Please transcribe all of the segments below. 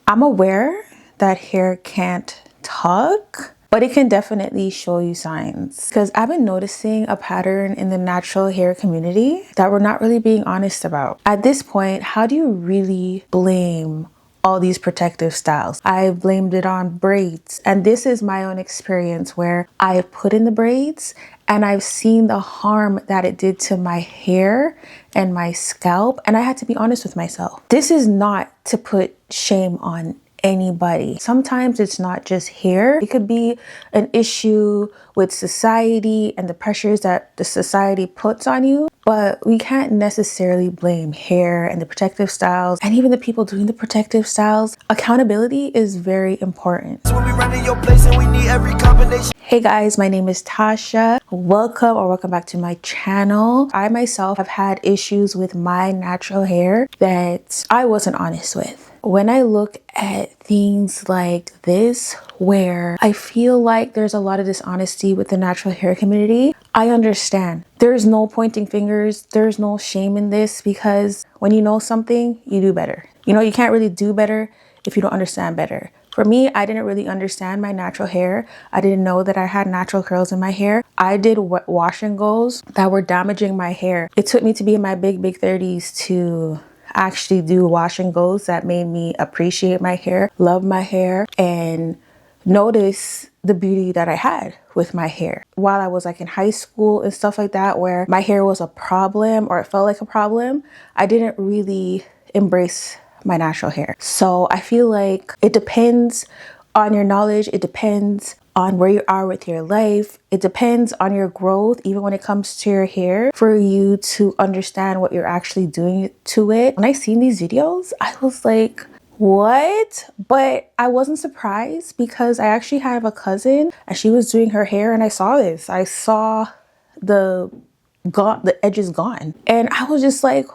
I'm aware that hair can't talk, but it can definitely show you signs. Because I've been noticing a pattern in the natural hair community that we're not really being honest about. At this point, how do you really blame all these protective styles? I blamed it on braids. And this is my own experience where I put in the braids and I've seen the harm that it did to my hair and my scalp. And I had to be honest with myself. This is not to put shame on anybody. Sometimes it's not just hair. It could be an issue with society and the pressures that the society puts on you, but we can't necessarily blame hair and the protective styles and even the people doing the protective styles. Accountability is very important. Hey guys, my name is Tasha. Welcome back to my channel. I myself have had issues with my natural hair that I wasn't honest with. When I look at things like this, where I feel like there's a lot of dishonesty with the natural hair community, I understand. There's no pointing fingers. There's no shame in this, because when you know something, you do better. You know, you can't really do better if you don't understand better. For me, I didn't really understand my natural hair. I didn't know that I had natural curls in my hair. I did wash and goes that were damaging my hair. It took me to be in my big 30s to actually do wash and goes that made me appreciate my hair, love my hair, and notice the beauty that I had with my hair. While I was like in high school and stuff like that, where my hair was a problem or it felt like a problem, I didn't really embrace my natural hair. So I feel like it depends on your knowledge. It depends on where you are with your life. It depends on your growth, even when it comes to your hair, for you to understand what you're actually doing to it. When I seen these videos, I was like, what? But I wasn't surprised, because I actually have a cousin and she was doing her hair and I saw this. I saw the edges gone. And I was just like,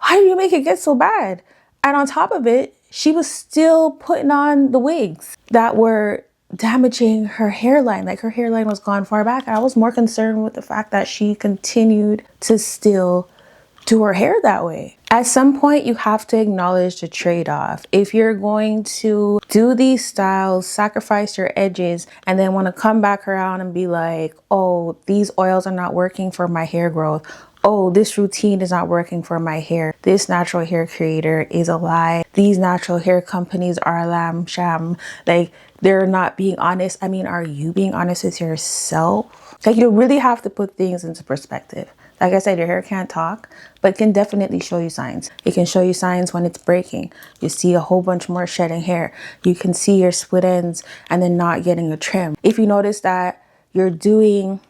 why do you make it get so bad? And on top of it, she was still putting on the wigs that were damaging her hairline. Like, her hairline was gone far back. I was more concerned with the fact that she continued to still do her hair that way. At some point, you have to acknowledge the trade-off. If you're going to do these styles, sacrifice your edges, and then want to come back around and be like, oh, these oils are not working for my hair growth. Oh, this routine is not working for my hair. This natural hair creator is a lie. These natural hair companies are a lamb sham. Like, they're not being honest. I mean, are you being honest with yourself? Like, you really have to put things into perspective. Like I said, your hair can't talk, but it can definitely show you signs. It can show you signs when it's breaking. You see a whole bunch more shedding hair. You can see your split ends and then not getting a trim. If you notice that you're doing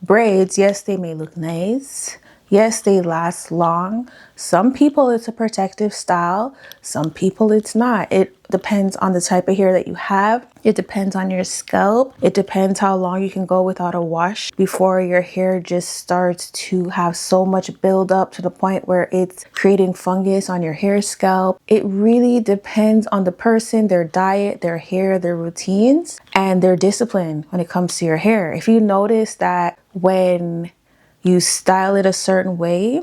braids, yes, they may look nice. Yes, they last long. Some people, it's a protective style. Some people, it's not. It depends on the type of hair that you have. It depends on your scalp. It depends how long you can go without a wash before your hair just starts to have so much buildup to the point where it's creating fungus on your hair scalp. It really depends on the person, their diet, their hair, their routines, and their discipline when it comes to your hair. If you notice that when you style it a certain way,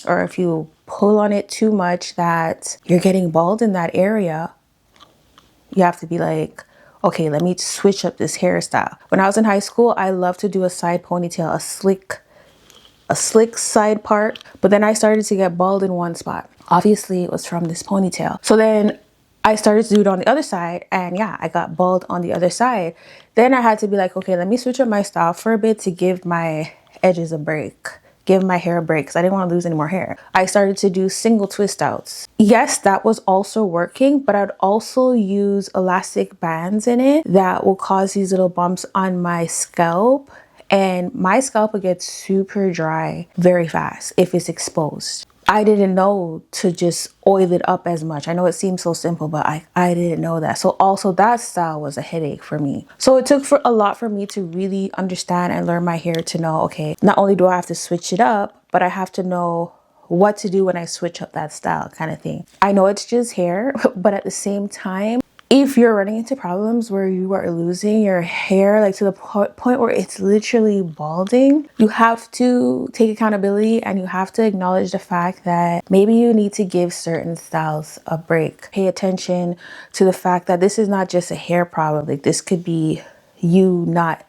or if you pull on it too much that you're getting bald in that area, you have to be like, okay, let me switch up this hairstyle. When I was in high school, I loved to do a side ponytail, a slick side part, but then I started to get bald in one spot. Obviously, it was from this ponytail. So then I started to do it on the other side, and yeah, I got bald on the other side. Then I had to be like, okay, let me switch up my style for a bit to give my edges a break, give my hair a break, because I didn't want to lose any more hair. I started to do single twist outs. Yes, that was also working, but I'd also use elastic bands in it that will cause these little bumps on my scalp, and my scalp will get super dry very fast if it's exposed. I didn't know to just oil it up as much. I know it seems so simple, but I didn't know that. So also that style was a headache for me. So it took a lot for me to really understand and learn my hair to know, okay, not only do I have to switch it up, but I have to know what to do when I switch up that style kind of thing. I know it's just hair, but at the same time, if you're running into problems where you are losing your hair, like to the point where it's literally balding, you have to take accountability and you have to acknowledge the fact that maybe you need to give certain styles a break. Pay attention to the fact that this is not just a hair problem. Like, this could be you not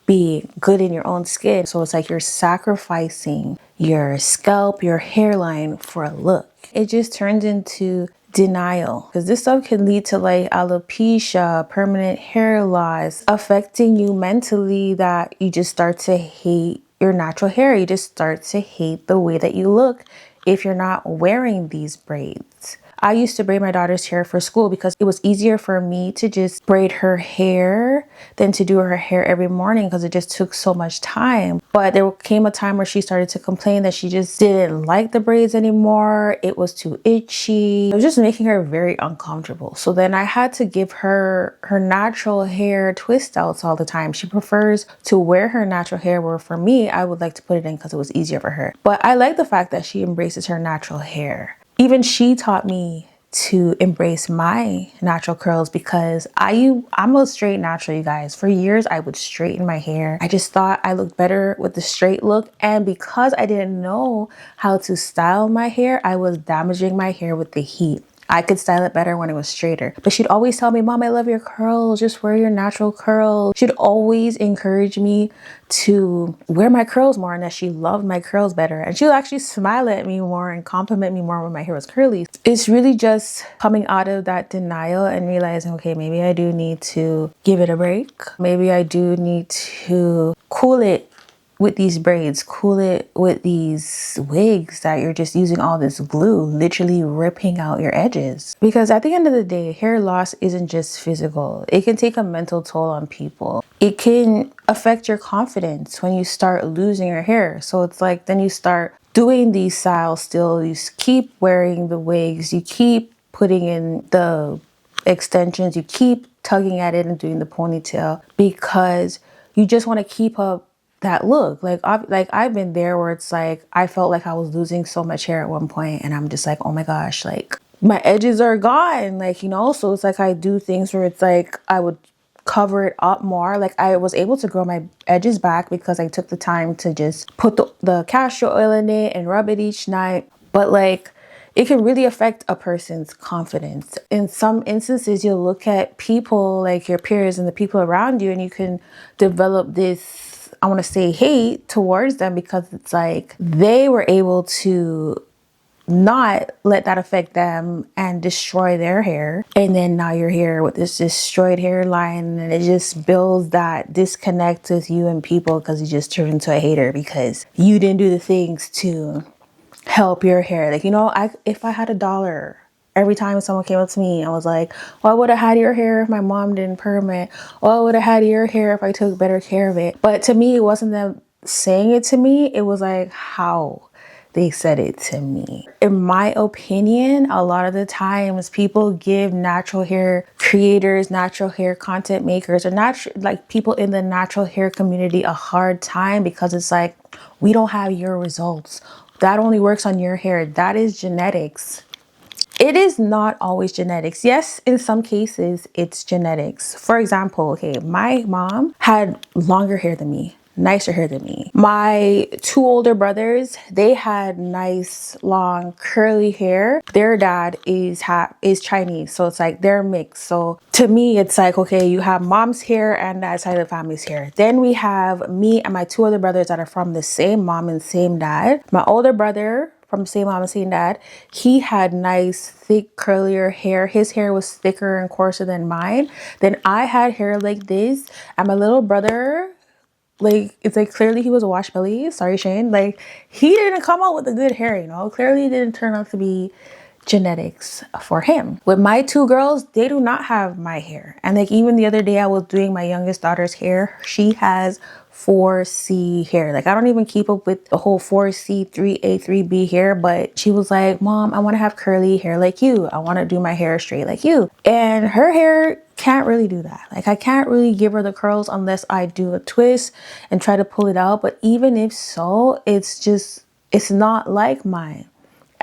being good in your own skin. So it's like you're sacrificing your scalp, your hairline for a look. It just turns into denial, because this stuff can lead to like alopecia, permanent hair loss, affecting you mentally, that you just start to hate your natural hair. You just start to hate the way that you look if you're not wearing these braids. I used to braid my daughter's hair for school because it was easier for me to just braid her hair than to do her hair every morning, because it just took so much time. But there came a time where she started to complain that she just didn't like the braids anymore. It was too itchy. It was just making her very uncomfortable. So then I had to give her her natural hair twist outs all the time. She prefers to wear her natural hair, where for me, I would like to put it in because it was easier for her. But I like the fact that she embraces her natural hair. Even she taught me to embrace my natural curls, because I'm a straight natural, you guys. For years, I would straighten my hair. I just thought I looked better with the straight look. And because I didn't know how to style my hair, I was damaging my hair with the heat. I could style it better when it was straighter. But she'd always tell me, Mom, I love your curls. Just wear your natural curls. She'd always encourage me to wear my curls more, and that she loved my curls better. And she would actually smile at me more and compliment me more when my hair was curly. It's really just coming out of that denial and realizing, okay, maybe I do need to give it a break. Maybe I do need to cool it with these braids, cool it with these wigs that you're just using all this glue, literally ripping out your edges. Because at the end of the day, hair loss isn't just physical. It can take a mental toll on people. It can affect your confidence when you start losing your hair. So it's like, then you start doing these styles still, you keep wearing the wigs, you keep putting in the extensions, you keep tugging at it and doing the ponytail, because you just want to keep up that look. Like I've been there where it's like I felt like I was losing so much hair at one point, and I'm just like, oh my gosh, like my edges are gone, like, you know. So it's like I do things where it's like I would cover it up more. Like I was able to grow my edges back because I took the time to just put the castor oil in it and rub it each night. But like, it can really affect a person's confidence. In some instances, you'll look at people like your peers and the people around you, and you can develop this, I want to say, hate towards them, because it's like they were able to not let that affect them and destroy their hair. And then now you're here with this destroyed hairline, and it just builds that disconnect with you and people, because you just turn into a hater because you didn't do the things to help your hair. Like, you know, if I had $1 every time someone came up to me and was like, well, I would have had your hair if my mom didn't perm it. Or I would have had your hair if I took better care of it. But to me, it wasn't them saying it to me. It was like how they said it to me. In my opinion, a lot of the times people give natural hair creators, natural hair content makers, or like people in the natural hair community a hard time, because it's like, we don't have your results. That only works on your hair. That is genetics. It is not always genetics. Yes, in some cases, it's genetics. For example, okay, my mom had longer hair than me, nicer hair than me. My two older brothers, they had nice, long, curly hair. Their dad is Chinese, so it's like they're mixed. So to me, it's like, okay, you have mom's hair and that side of the family's hair. Then we have me and my two other brothers that are from the same mom and same dad. My older brother, from the same mom and same dad, he had nice, thick, curlier hair. His hair was thicker and coarser than mine. Then I had hair like this, and my little brother, like, it's like clearly he was a wash belly. Sorry, Shane. Like, he didn't come out with a good hair, you know. Clearly it didn't turn out to be genetics for him. With my two girls, they do not have my hair. And like, even the other day I was doing my youngest daughter's hair. She has 4C hair. Like, I don't even keep up with the whole 4C, 3A, 3B hair, but she was like, Mom, I want to have curly hair like you. I want to do my hair straight like you. And her hair can't really do that. Like, I can't really give her the curls unless I do a twist and try to pull it out. But even if so, it's not like mine.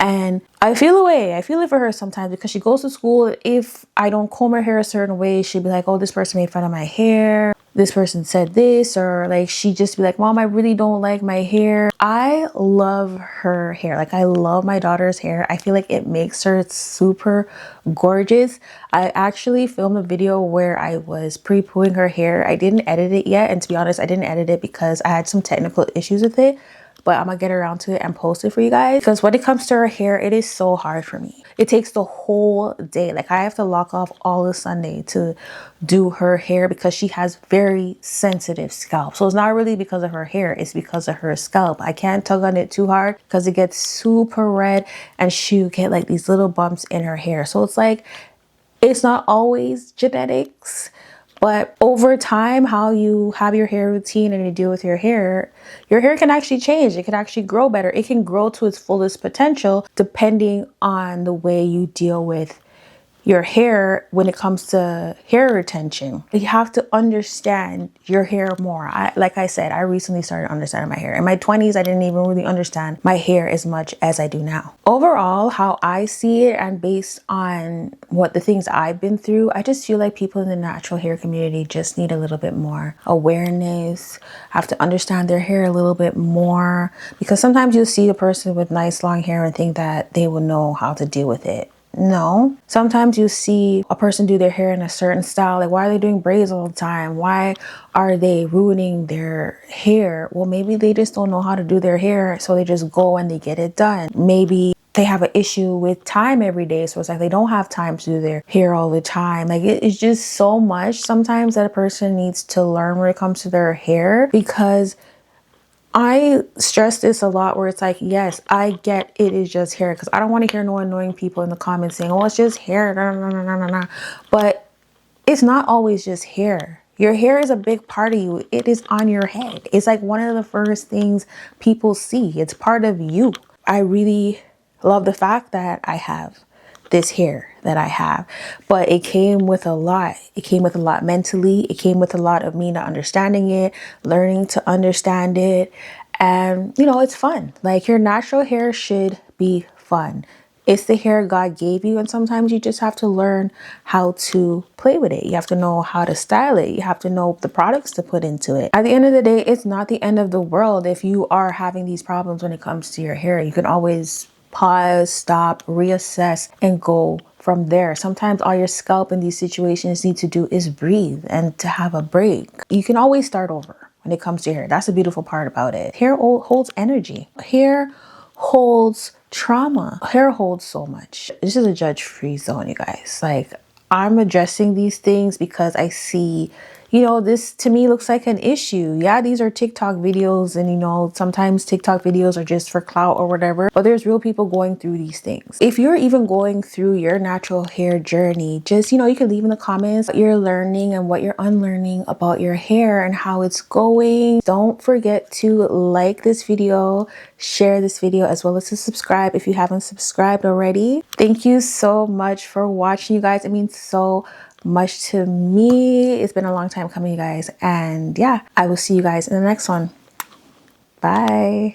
And I feel away. I feel it for her sometimes because she goes to school. If I don't comb her hair a certain way, she'd be like, oh, this person made fun of my hair. This person said this, or like she just be like, Mom, I really don't like my hair. I love her hair. Like I love my daughter's hair. I feel like it makes her super gorgeous. I actually filmed a video where I was pre-pooing her hair. I didn't edit it yet, and to be honest, I didn't edit it because I had some technical issues with it, but I'm gonna get around to it and post it for you guys, because when it comes to her hair, it is so hard for me. It takes the whole day. Like I have to lock off all of Sunday to do her hair because she has very sensitive scalp. So it's not really because of her hair, it's because of her scalp. I can't tug on it too hard because it gets super red and she'll get like these little bumps in her hair. So it's like, it's not always genetics, but over time, how you have your hair routine and you deal with your hair can actually change. It can actually grow better. It can grow to its fullest potential depending on the way you deal with your hair when it comes to hair retention. You have to understand your hair more. Like I said, I recently started understanding my hair. In my 20s, I didn't even really understand my hair as much as I do now. Overall, how I see it and based on what the things I've been through, I just feel like people in the natural hair community just need a little bit more awareness, have to understand their hair a little bit more, because sometimes you'll see a person with nice long hair and think that they will know how to deal with it. No. Sometimes you see a person do their hair in a certain style. Like, why are they doing braids all the time? Why are they ruining their hair? Well, maybe they just don't know how to do their hair, so they just go and they get it done. Maybe they have an issue with time every day, so it's like they don't have time to do their hair all the time. Like it's just so much sometimes that a person needs to learn when it comes to their hair, because I stress this a lot where it's like, yes, I get it is just hair, because I don't want to hear no annoying people in the comments saying, oh, it's just hair. But it's not always just hair. Your hair is a big part of you. It is on your head. It's like one of the first things people see. It's part of you. I really love the fact that I have this hair that I have, but it came with a lot. It came with a lot mentally. It came with a lot of me not understanding it, learning to understand it. And you know, it's fun. Like your natural hair should be fun. It's the hair God gave you, and sometimes you just have to learn how to play with it. You have to know how to style it. You have to know the products to put into it. At the end of the day, it's not the end of the world if you are having these problems when it comes to your hair. You can always pause, stop, reassess, and go from there. Sometimes all your scalp in these situations need to do is breathe and to have a break. You can always start over when it comes to hair. That's the beautiful part about it. Hair holds energy. Hair holds trauma. Hair holds so much. This is a judge-free zone, you guys. Like, I'm addressing these things because I see, you know, this to me looks like an issue. Yeah, these are TikTok videos, and you know, sometimes TikTok videos are just for clout or whatever, but there's real people going through these things. If you're even going through your natural hair journey, just, you know, you can leave in the comments what you're learning and what you're unlearning about your hair and how it's going. Don't forget to like this video, share this video, as well as to subscribe if you haven't subscribed already. Thank you so much for watching, you guys. It means so much to me. It's been a long time coming, you guys, and yeah, I will see you guys in the next one. Bye.